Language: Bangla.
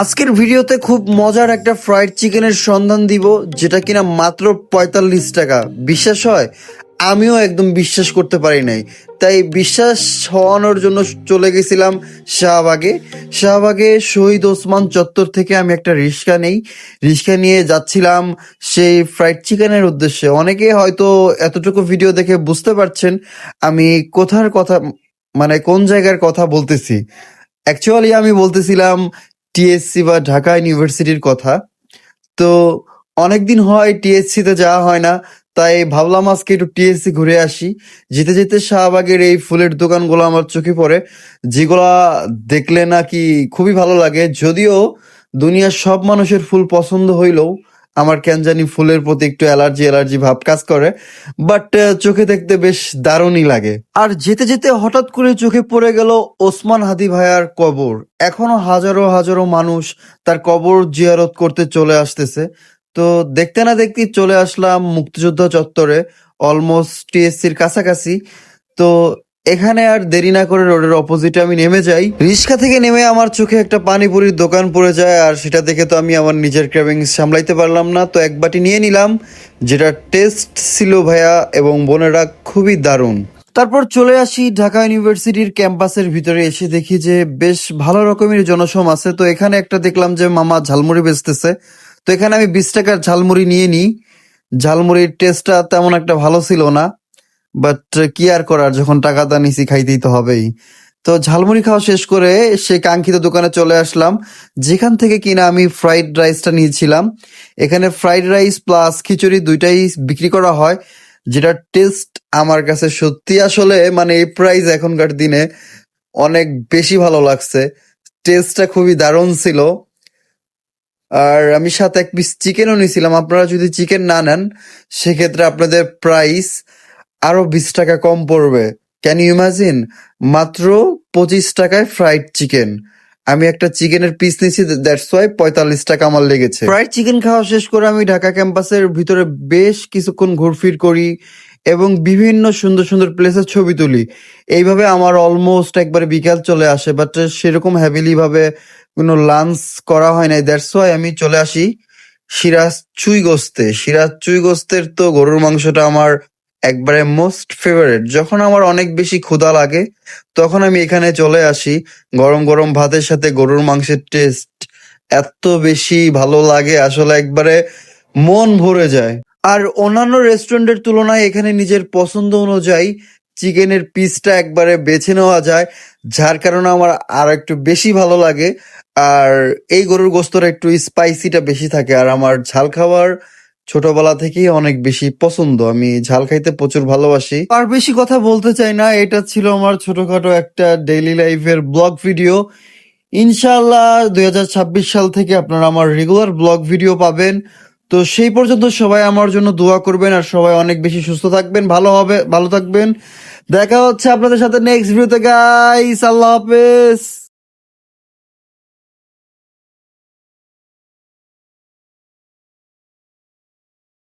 আজকের ভিডিওতে খুব মজার একটা ফ্রাইড চিকেনের সন্ধান দিব, যেটা কিনা মাত্র 45 টাকা। বিশ্বাস হয়? আমিও একদম বিশ্বাস করতে পারি নাই। তাই বিশ্বাস হওয়ানোর জন্য চলে গেছিলাম শাহবাগে। শাহবাগে শহীদ ওসমান চত্বর থেকে আমি একটা রিক্সা নেই। রিক্সা নিয়ে যাচ্ছিলাম সেই ফ্রাইড চিকেনের উদ্দেশ্যে। অনেকে হয়তো এতটুকু ভিডিও দেখে বুঝতে পারছেন আমি কোথার কথা, মানে কোন জায়গার কথা বলতেছি। অ্যাকচুয়ালি আমি বলতেছিলাম টিএসসি বা ঢাকা ইউনিভার্সিটির কথা। তো অনেকদিন হয় টিএসসি তে যাওয়া হয় না, তাই ভাবলাম আজকে একটু টিএসসি ঘুরে আসি। যেতে যেতে শাহবাগের এই ফুলের দোকানগুলো আমার চোখে পড়ে, যেগুলা দেখলে নাকি খুবই ভালো লাগে। যদিও দুনিয়ার সব মানুষের ফুল পছন্দ হইলেও আমার কেন জানি ফুলের প্রতি একটু অ্যালার্জি অ্যালার্জি ভাব কাজ করে। বাট চোখে দেখতে বেশ দারুণই লাগে। আর যেতে যেতে হঠাৎ করে চোখে পড়ে গেল ওসমান হাদি ভাইয়ার কবর। এখনো হাজারো হাজারো মানুষ তার কবর জিয়ারত করতে চলে আসতেছে। তো দেখতে না দেখতেই চলে আসলাম মুক্তিযোদ্ধা চত্বরে, অলমোস্ট টিএসসির কাছাকাছি। তো এখানে আর দেরি না করে রোডের অপোজিটে আমি নেমে যাই। রিক্সা থেকে নেমে আমার চোখে একটা পানিপুরির দোকান পড়ে যায়, আর সেটা দেখে তো আমি আমার নিজের ক্রেভিংস সামলাইতে পারলাম না, তো এক বাটি নিয়ে নিলাম, যেটা টেস্ট ছিল ভাইয়া এবং বোনেরা খুবই দারুণ। তারপর চলে আসি ঢাকা ইউনিভার্সিটির ক্যাম্পাসের ভিতরে। এসে দেখি যে বেশ ভালো রকমের জনসম আছে। তো এখানে একটা দেখলাম যে মামা ঝালমুড়ি বেচতেছে। তো এখানে আমি 20 টাকার ঝালমুড়ি নিয়ে নিই। ঝালমুড়ির টেস্টটা তেমন একটা ভালো ছিল না, বাট কি আর করার, যখন টাকা দা নিছি খাইতেই তো হবেই। তো ঝালমুড়ি খাওয়া শেষ করে সেই কাঙ্ক্ষিত দোকানে চলে আসলাম, যেখান থেকে কিনা আমি ফ্রাইড রাইসটা নিয়েছিলাম। এখানে ফ্রাইড রাইস প্লাস খিচুড়ি দুইটাই বিক্রি করা হয়, যেটা টেস্ট আমার কাছে সত্যি আসলে মানে এই প্রাইস এখনকার দিনে অনেক বেশি ভালো লাগছে। টেস্টটা খুবই দারুণ ছিল। আর আমি সাথে এক পিস চিকেনও নিয়েছিলাম। আপনারা যদি চিকেন না নেন সেক্ষেত্রে আপনাদের প্রাইস আরো 20 টাকা কম পড়বে। Can you imagine? মাত্র 25 টাকায় ফ্রাইড চিকেন। আমি একটা চিকেনের পিস নিয়েছি, দ্যাটস ওয়াই 45 টাকা আমার লেগেছে। ফ্রাইড চিকেন খাওয়া শেষ করে আমি ঢাকা ক্যাম্পাসের ভিতরে বেশ কিছুক্ষণ ঘুরফির করি এবং বিভিন্ন সুন্দর সুন্দর প্লেসের ছবি তুলি। এইভাবে আমার অলমোস্ট একবারে বিকাল চলে আসে, বাট সেরকম হ্যাভিলি ভাবে কোনো লাঞ্চ করা হয় নাই। দ্যাটস ওয়াই আমি চলে আসি সিরাজ চুই গোস্তে। সিরাজ চুই গোস্তের তো গরুর মাংসটা আমার একবারে মোস্ট ফেভারিট। যখন আমার অনেক বেশি ক্ষুধা লাগে তখন আমি এখানে চলে আসি। গরম গরম ভাতের সাথে গরুর মাংসের টেস্ট এত বেশি ভালো লাগে, আসলে একবারে মন ভরে যায়। আর অন্যান্য রেস্টুরেন্টের তুলনায় এখানে নিজের পছন্দ অনুযায়ী চিকেনের পিসটা একবারে বেছে নেওয়া যায়, যার কারণে আমার আর একটু বেশি ভালো লাগে। আর এই গরুর গোস্তটা একটু স্পাইসিটা বেশি থাকে, আর আমার ঝাল খাবার ছোটবেলা থেকেই অনেক বেশি পছন্দ। আমি ঝাল খাইতে প্রচুর ভালোবাসি। আর বেশি কথা বলতে চাই না, এটা ছিল আমার ছোটখাটো একটা ডেইলি লাইফের ব্লগ ভিডিও। ইনশাআল্লাহ 2026 সাল থেকে আপনারা আমার রেগুলার ব্লগ ভিডিও পাবেন। তো সেই পর্যন্ত সবাই আমার জন্য দোয়া করবেন, আর সবাই অনেক বেশি সুস্থ থাকবেন, ভালো থাকবেন। দেখা হচ্ছে আপনাদের সাথে নেক্সট ভিডিওতে গাইস। আল্লাহ হাফেজ।